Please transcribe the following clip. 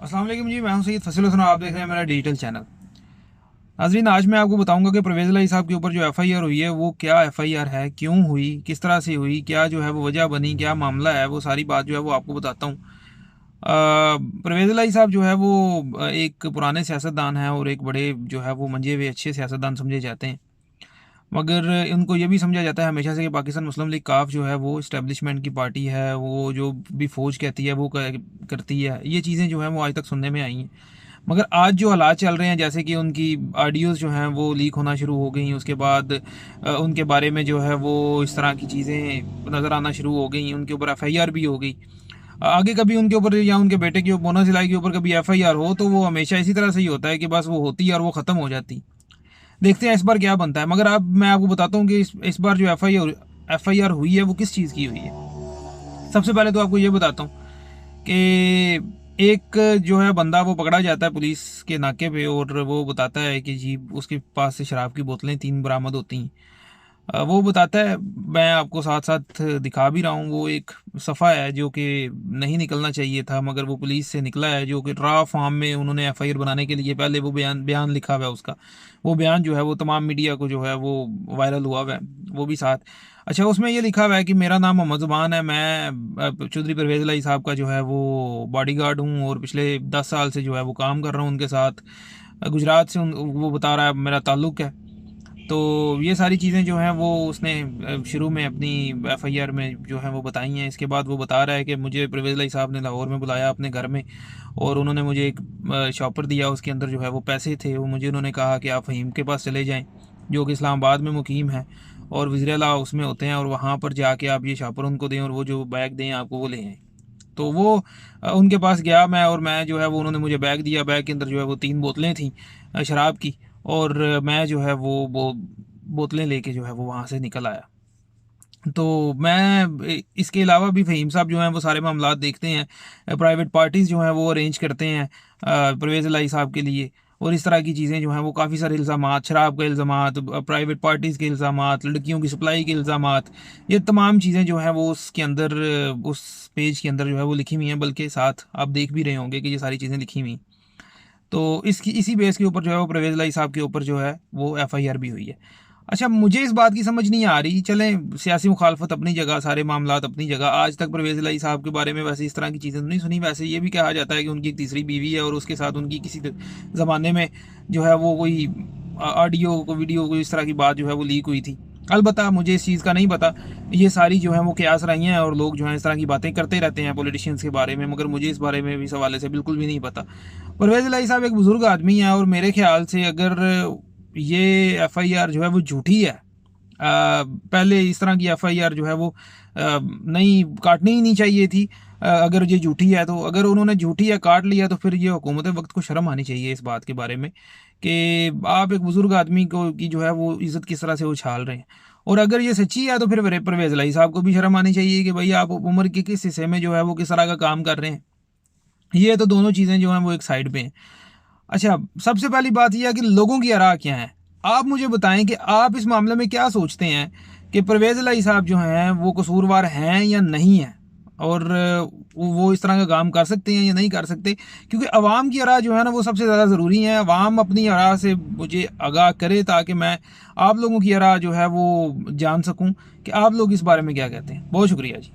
अस्सलाम वालेकुम जी, मैं हूं सैयद फसील हसन। आप देख रहे हैं मेरा डिजिटल चैनल। नाज़रीन, आज मैं आपको बताऊंगा कि परवेज़ इलाही साहब के ऊपर जो एफ़आईआर हुई है वो क्या एफ़आईआर है, क्यों हुई, किस तरह से हुई, क्या जो है वो वजह बनी, क्या मामला है, वो सारी बात जो है वो आपको बताता हूँ। परवेज़ इलाही साहब जो है वो एक पुराने सियासतदान हैं और एक बड़े जो है वो मंजे हुए अच्छे सियासतदान समझे जाते हैं। मगर उनको ये भी समझा जाता है हमेशा से कि पाकिस्तान मुस्लिम लीग काफ जो है वो इस्टेब्लिशमेंट की पार्टी है, वो जो भी फ़ौज कहती है वो करती है। ये चीज़ें जो हैं वो आज तक सुनने में आई हैं। मगर आज जो हालात चल रहे हैं, जैसे कि उनकी ऑडियोज़ जो हैं वो लीक होना शुरू हो गई, उसके बाद उनके बारे में जो है वो इस तरह की चीज़ें नज़र आना शुरू हो गई, उनके ऊपर एफ़आईआर भी हो गई। आगे कभी उनके ऊपर या उनके बेटे के मोना जिलाई के ऊपर कभी एफ़आईआर हो तो वो हमेशा इसी तरह से ही होता है कि बस वो होती है और वो ख़त्म हो जाती। देखते हैं इस बार क्या बनता है। मगर अब मैं आपको बताता हूँ कि इस बार जो एफआईआर हुई है वो किस चीज़ की हुई है। सबसे पहले तो आपको ये बताता हूँ कि एक जो है बंदा वो पकड़ा जाता है पुलिस के नाके पे और वो बताता है कि जी उसके पास से शराब की बोतलें 3 बरामद होती हैं। वो बताता है, मैं आपको साथ साथ दिखा भी रहा हूँ, वो एक सफ़ा है जो कि नहीं निकलना चाहिए था मगर वो पुलिस से निकला है, जो कि रॉ फॉर्म में उन्होंने एफआईआर बनाने के लिए पहले वो बयान लिखा हुआ है उसका। वो बयान जो है वो तमाम मीडिया को जो है वो वायरल हुआ हुआ है, वो भी साथ। अच्छा, उसमें ये लिखा हुआ है कि मेरा नाम मोहम्मद ज़ुबान है, मैं चौधरी परवेज़ इलाही साहब का जो है वो बॉडीगार्ड हूँ और पिछले 10 साल से जो है वो काम कर रहा हूँ उनके साथ। गुजरात से वो बता रहा है मेरा ताल्लुक़ है। तो ये सारी चीज़ें जो हैं वो उसने शुरू में अपनी एफआईआर में जो है वो बताई हैं। इसके बाद वो बता रहा है कि मुझे परवेज़ इलाही साहब ने लाहौर में बुलाया अपने घर में और उन्होंने मुझे एक शॉपर दिया, उसके अंदर जो है वो पैसे थे। वो मुझे उन्होंने कहा कि आप फ़हीम के पास चले जाएँ, जो कि इस्लामाबाद में मुकीम है और वज़ीर आला उसमें होते हैं, और वहाँ पर जाके आप ये शॉपर उनको दें और वो जो बैग दें आपको वो ले आएँ। तो वो उनके पास गया मैं, और मैं जो है वो उन्होंने मुझे बैग दिया। बैग के अंदर जो है वो 3 बोतलें थीं शराब की, और मैं जो है वो बोतलें लेके जो है वो वहाँ से निकल आया। तो मैं इसके अलावा भी फ़हीम साहब जो हैं वो सारे मामलात देखते हैं, प्राइवेट पार्टीज़ जो हैं वो अरेंज करते हैं परवेज़ इलाही साहब के लिए, और इस तरह की चीज़ें जो हैं वो काफ़ी सारे इल्ज़ामात, शराब के इल्ज़ामात, प्राइवेट पार्टीज़ के इल्ज़ामात, लड़कियों की सप्लाई के इल्ज़ामात, ये तमाम चीज़ें जो हैं वो उसके अंदर उस पेज के अंदर जो है वो लिखी हुई हैं, बल्कि साथ आप देख भी रहे होंगे कि ये सारी चीज़ें लिखी हुई। तो इसकी इसी बेस के ऊपर जो है वो परवेज़ इलाही साहब के ऊपर जो है वो एफआईआर भी हुई है। अच्छा, मुझे इस बात की समझ नहीं आ रही, चलें सियासी मुखालफत अपनी जगह, सारे मामलात अपनी जगह, आज तक परवेज़ इलाही साहब के बारे में वैसे इस तरह की चीज़ें तो नहीं सुनी। वैसे ये भी कहा जाता है कि उनकी एक तीसरी बीवी है और उसके साथ उनकी किसी ज़माने में जो है वो कोई ऑडियो को वीडियो को इस तरह की बात जो है वो लीक हुई थी। अलबत्ता मुझे इस चीज़ का नहीं पता, ये सारी जो है वो कयास रही हैं और लोग जो हैं इस तरह की बातें करते रहते हैं पॉलिटिशियंस के बारे में, मगर मुझे इस बारे में भी इस हवाले से बिल्कुल भी नहीं पता। परवेज़ इलाही साहब एक बुज़ुर्ग आदमी हैं और मेरे ख़्याल से अगर ये एफ़आईआर जो है वो झूठी है, पहले इस तरह की एफ़आईआर जो है वो नहीं काटनी ही नहीं चाहिए थी। अगर ये झूठी है तो, अगर उन्होंने झूठी है काट लिया तो फिर ये हुकूमत वक्त को शर्म आनी चाहिए इस बात के बारे में कि आप एक बुज़ुर्ग आदमी को की जो है वो इज़्ज़त किस तरह से उछाल रहे हैं। और अगर ये सच्ची है तो फिर परवेज़ इलाही साहब को भी शर्म आनी चाहिए कि भाई आप उम्र के किस हिस्से में जो है वो किस तरह का काम कर रहे हैं। ये तो दोनों चीज़ें जो हैं वो एक साइड पे हैं। अच्छा, सबसे पहली बात ये है कि लोगों की आरा क्या है। आप मुझे बताएं कि आप इस मामले में क्या सोचते हैं कि परवेज़ इलाही साहब जो हैं वो कसूरवार हैं या नहीं हैं, और वो इस तरह का काम कर सकते हैं या नहीं कर सकते। क्योंकि अवाम की आरा जो है ना वो सबसे ज़्यादा ज़रूरी है। अवाम अपनी आरा से मुझे आगाह करे ताकि मैं आप लोगों की आरा जो है वो जान सकूं कि आप लोग इस बारे में क्या कहते हैं। बहुत शुक्रिया जी।